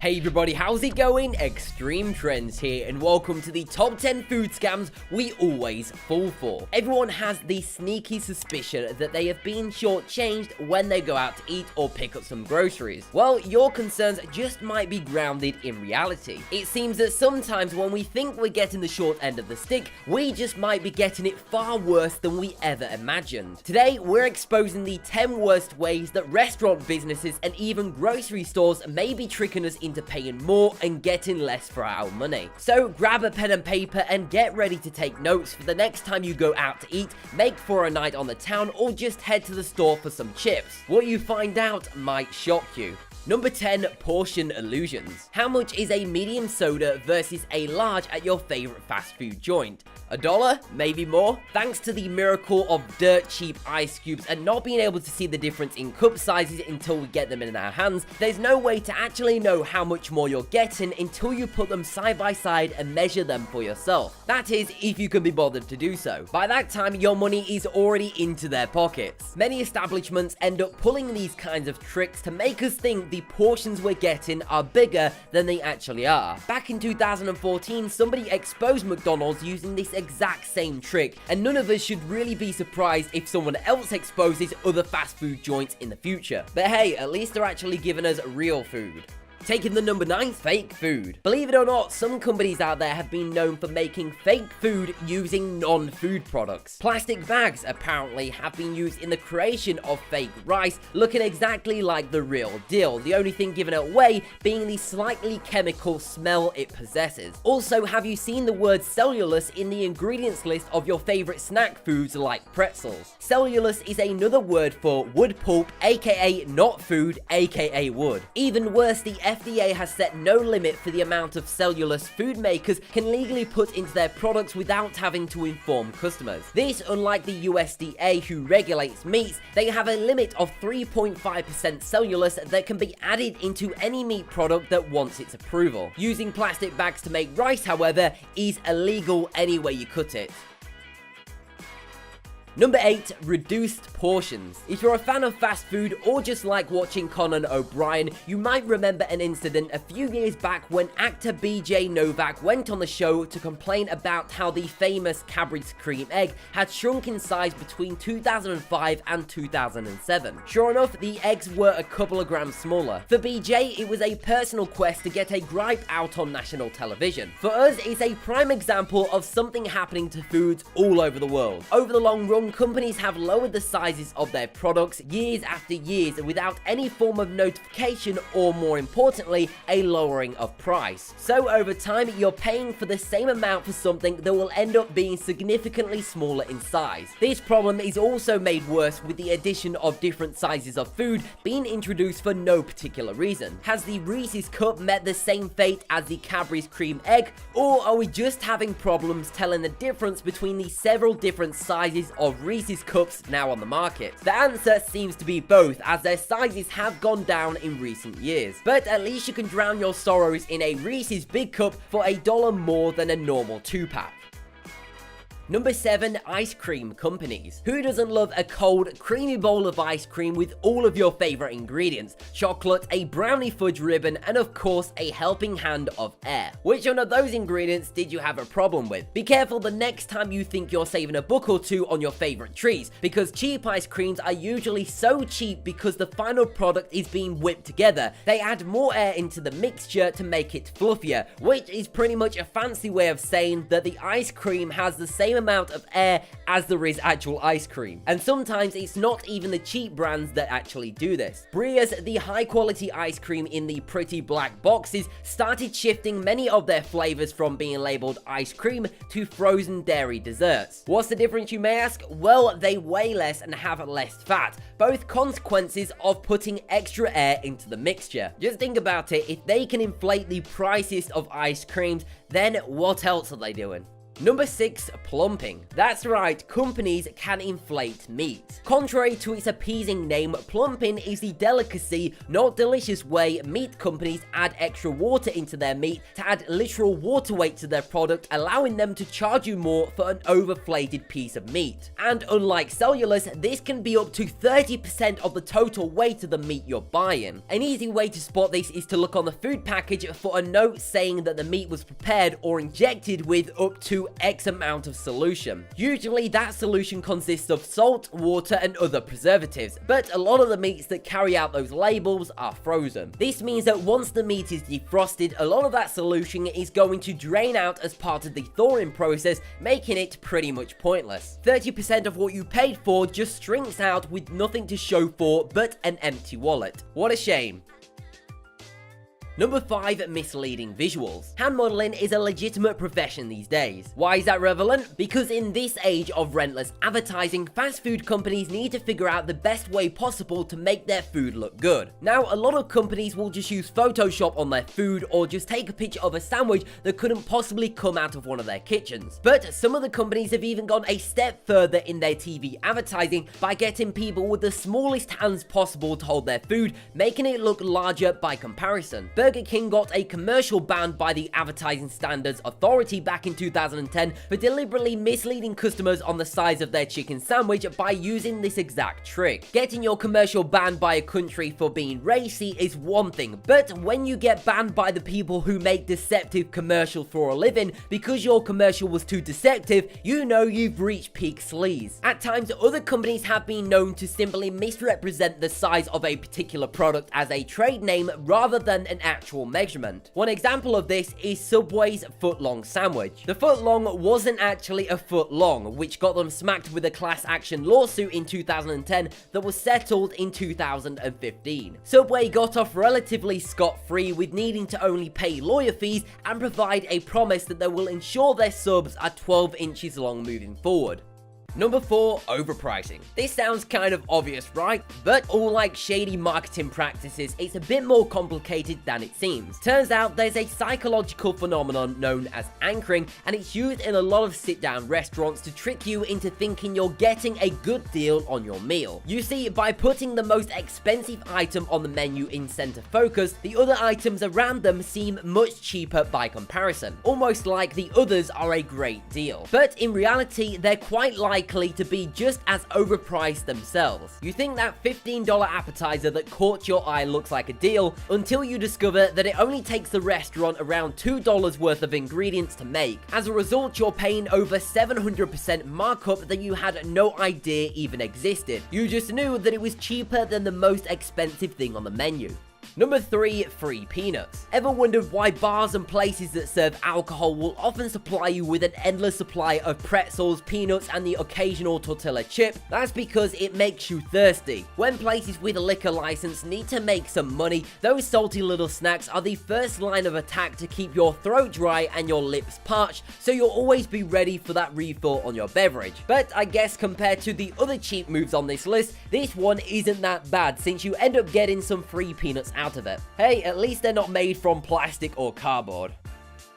Hey everybody, how's it going? Extreme Trends here, and welcome to the top 10 food scams we always fall for. Everyone has the sneaky suspicion that they have been shortchanged when they go out to eat or pick up some groceries. Well, your concerns just might be grounded in reality. It seems that sometimes when we think we're getting the short end of the stick, we just might be getting it far worse than we ever imagined. Today, we're exposing the 10 worst ways that restaurant businesses and even grocery stores may be tricking us into paying more and getting less for our money. So grab a pen and paper and get ready to take notes for the next time you go out to eat, make for a night on the town, or just head to the store for some chips. What you find out might shock you. Number 10, portion illusions. How much is a medium soda versus a large at your favorite fast food joint? $1? Maybe more? Thanks to the miracle of dirt cheap ice cubes and not being able to see the difference in cup sizes until we get them in our hands, there's no way to actually know how much more you're getting until you put them side by side and measure them for yourself. That is, if you can be bothered to do so. By that time, your money is already into their pockets. Many establishments end up pulling these kinds of tricks to make us think the portions we're getting are bigger than they actually are. Back in 2014, somebody exposed McDonald's using this exact same trick, and none of us should really be surprised if someone else exposes other fast food joints in the future. But hey, at least they're actually giving us real food. Taking the number 9, fake food. Believe it or not, some companies out there have been known for making fake food using non-food products. Plastic bags apparently have been used in the creation of fake rice, looking exactly like the real deal, the only thing giving it away being the slightly chemical smell it possesses. Also, have you seen the word cellulose in the ingredients list of your favorite snack foods like pretzels? Cellulose is another word for wood pulp, aka not food, aka wood. Even worse, the FDA has set no limit for the amount of cellulose food makers can legally put into their products without having to inform customers. This, unlike the USDA, who regulates meats, they have a limit of 3.5% cellulose that can be added into any meat product that wants its approval. Using plastic bags to make rice, however, is illegal any way you cut it. Number 8, reduced portions. If you're a fan of fast food or just like watching Conan O'Brien, you might remember an incident a few years back when actor BJ Novak went on the show to complain about how the famous Cadbury's cream egg had shrunk in size between 2005 and 2007. Sure enough, the eggs were a couple of grams smaller. For BJ, it was a personal quest to get a gripe out on national television. For us, it's a prime example of something happening to foods all over the world. Over the long run, companies have lowered the sizes of their products years after years without any form of notification or, more importantly, a lowering of price. So over time, you're paying for the same amount for something that will end up being significantly smaller in size. This problem is also made worse with the addition of different sizes of food being introduced for no particular reason. Has the Reese's cup met the same fate as the Cadbury's cream egg, or are we just having problems telling the difference between the several different sizes of Reese's cups now on the market? The answer seems to be both, as their sizes have gone down in recent years. But at least you can drown your sorrows in a Reese's Big Cup for $1 more than a normal 2-pack. Number 7, ice cream companies. Who doesn't love a cold, creamy bowl of ice cream with all of your favorite ingredients? Chocolate, a brownie fudge ribbon, and of course, a helping hand of air. Which one of those ingredients did you have a problem with? Be careful the next time you think you're saving a buck or two on your favorite treats, because cheap ice creams are usually so cheap because the final product is being whipped together. They add more air into the mixture to make it fluffier, which is pretty much a fancy way of saying that the ice cream has the same amount of air as there is actual ice cream. And sometimes it's not even the cheap brands that actually do this. Breyers, the high quality ice cream in the pretty black boxes, started shifting many of their flavors from being labeled ice cream to frozen dairy desserts. What's the difference, you may ask? Well, they weigh less and have less fat, both consequences of putting extra air into the mixture. Just think about it, if they can inflate the prices of ice creams, then what else are they doing? Number 6. Plumping. That's right, companies can inflate meat. Contrary to its appeasing name, plumping is the delicacy, not delicious way meat companies add extra water into their meat to add literal water weight to their product, allowing them to charge you more for an overflated piece of meat. And unlike cellulose, this can be up to 30% of the total weight of the meat you're buying. An easy way to spot this is to look on the food package for a note saying that the meat was prepared or injected with up to X amount of solution. Usually that solution consists of salt, water, and other preservatives, but a lot of the meats that carry out those labels are frozen. This means that once the meat is defrosted, a lot of that solution is going to drain out as part of the thawing process, making it pretty much pointless. 30% of what you paid for just shrinks out with nothing to show for but an empty wallet. What a shame. Number 5. Misleading visuals. Hand modeling is a legitimate profession these days. Why is that relevant? Because in this age of relentless advertising, fast food companies need to figure out the best way possible to make their food look good. Now, a lot of companies will just use Photoshop on their food or just take a picture of a sandwich that couldn't possibly come out of one of their kitchens. But some of the companies have even gone a step further in their TV advertising by getting people with the smallest hands possible to hold their food, making it look larger by comparison. Burger King got a commercial banned by the Advertising Standards Authority back in 2010 for deliberately misleading customers on the size of their chicken sandwich by using this exact trick. Getting your commercial banned by a country for being racy is one thing, but when you get banned by the people who make deceptive commercials for a living because your commercial was too deceptive, you know you've reached peak sleaze. At times, other companies have been known to simply misrepresent the size of a particular product as a trade name rather than an actual measurement. One example of this is Subway's foot-long sandwich. The foot-long wasn't actually a foot long, which got them smacked with a class action lawsuit in 2010 that was settled in 2015. Subway got off relatively scot-free with needing to only pay lawyer fees and provide a promise that they will ensure their subs are 12 inches long moving forward. Number 4. Overpricing. This sounds kind of obvious, right? But all like shady marketing practices, it's a bit more complicated than it seems. Turns out there's a psychological phenomenon known as anchoring, and it's used in a lot of sit-down restaurants to trick you into thinking you're getting a good deal on your meal. You see, by putting the most expensive item on the menu in center focus, the other items around them seem much cheaper by comparison, almost like the others are a great deal. But in reality, they're quite likely to be just as overpriced themselves. You think that $15 appetizer that caught your eye looks like a deal until you discover that it only takes the restaurant around $2 worth of ingredients to make. As a result, you're paying over 700% markup that you had no idea even existed. You just knew that it was cheaper than the most expensive thing on the menu. Number 3. Free peanuts. Ever wondered why bars and places that serve alcohol will often supply you with an endless supply of pretzels, peanuts, and the occasional tortilla chip? That's because it makes you thirsty. When places with a liquor license need to make some money, those salty little snacks are the first line of attack to keep your throat dry and your lips parched, so you'll always be ready for that refill on your beverage. But I guess compared to the other cheap moves on this list, this one isn't that bad since you end up getting some free peanuts out of it. Hey, at least they're not made from plastic or cardboard.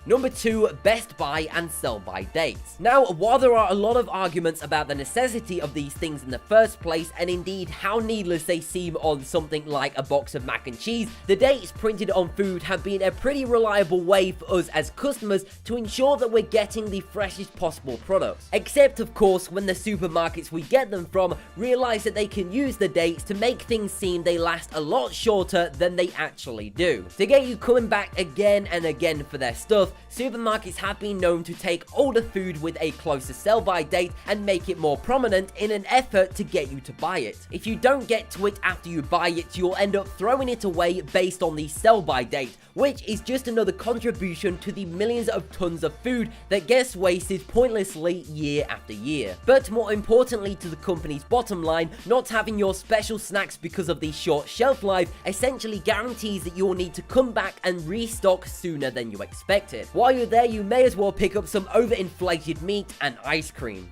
Number 2. Best buy and sell by dates. Now, while there are a lot of arguments about the necessity of these things in the first place, and indeed how needless they seem on something like a box of mac and cheese, the dates printed on food have been a pretty reliable way for us as customers to ensure that we're getting the freshest possible products. Except, of course, when the supermarkets we get them from realize that they can use the dates to make things seem they last a lot shorter than they actually do. To get you coming back again and again for their stuff, supermarkets have been known to take older food with a closer sell-by date and make it more prominent in an effort to get you to buy it. If you don't get to it after you buy it, you'll end up throwing it away based on the sell-by date, which is just another contribution to the millions of tons of food that gets wasted pointlessly year after year. But more importantly to the company's bottom line, not having your special snacks because of the short shelf life essentially guarantees that you'll need to come back and restock sooner than you expected. While you're there, you may as well pick up some overinflated meat and ice cream.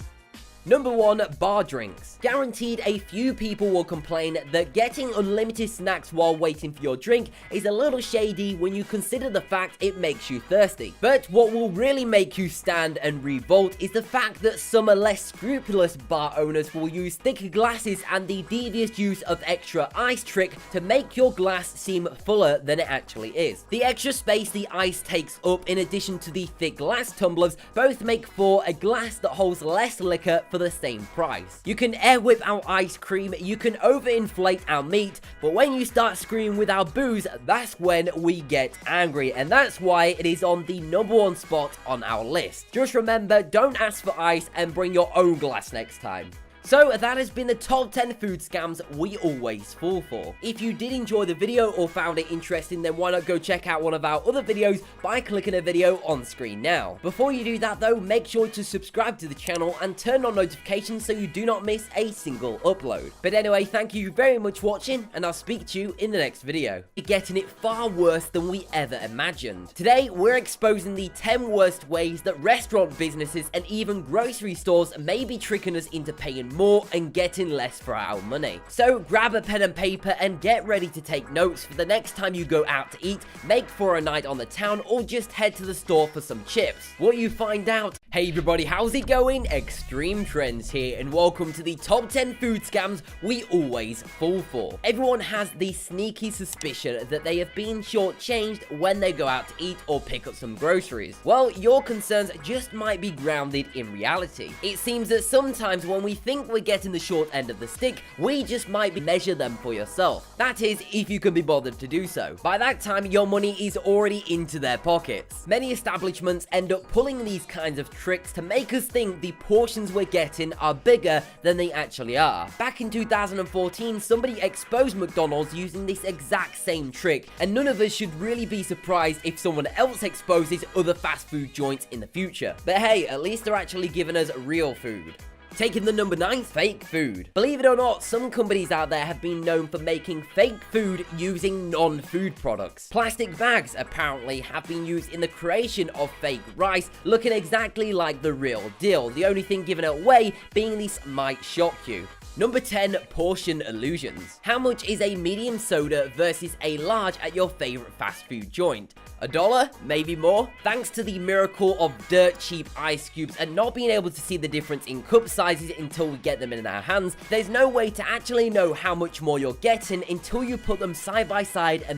Number 1, bar drinks. Guaranteed a few people will complain that getting unlimited snacks while waiting for your drink is a little shady when you consider the fact it makes you thirsty. But what will really make you stand and revolt is the fact that some less scrupulous bar owners will use thicker glasses and the devious use of extra ice trick to make your glass seem fuller than it actually is. The extra space the ice takes up in addition to the thick glass tumblers both make for a glass that holds less liquor for the same price. You can air whip our ice cream, you can overinflate our meat, but when you start screaming with our booze, that's when we get angry, and that's why it is on the number 1 spot on our list. Just remember, don't ask for ice and bring your own glass next time. So that has been the top 10 food scams we always fall for. If you did enjoy the video or found it interesting, then why not go check out one of our other videos by clicking a video on screen now. Before you do that though, make sure to subscribe to the channel and turn on notifications so you do not miss a single upload. But anyway, thank you very much for watching, and I'll speak to you in the next video. We're getting it far worse than we ever imagined. Today, we're exposing the 10 worst ways that restaurant businesses and even grocery stores may be tricking us into paying more and getting less for our money. So grab a pen and paper and get ready to take notes for the next time you go out to eat, make for a night on the town, or just head to the store for some chips. What you find out? Hey everybody, how's it going? Extreme Trends here, and welcome to the top 10 food scams we always fall for. Everyone has the sneaky suspicion that they have been shortchanged when they go out to eat or pick up some groceries. Well, your concerns just might be grounded in reality. It seems that sometimes when we think we're getting the short end of the stick, we just might measure them for yourself. That is, if you can be bothered to do so. By that time, your money is already into their pockets. Many establishments end up pulling these kinds of tricks to make us think the portions we're getting are bigger than they actually are. Back in 2014, somebody exposed McDonald's using this exact same trick, and none of us should really be surprised if someone else exposes other fast food joints in the future. But hey, at least they're actually giving us real food. Taking the number 9, fake food. Believe it or not, some companies out there have been known for making fake food using non-food products. Plastic bags apparently have been used in the creation of fake rice, looking exactly like the real deal. The only thing giving it away being this might shock you. Number 10, portion illusions. How much is a medium soda versus a large at your favorite fast food joint? $1? Maybe more? Thanks to the miracle of dirt cheap ice cubes and not being able to see the difference in cup sizes until we get them in our hands, there's no way to actually know how much more you're getting until you put them side by side and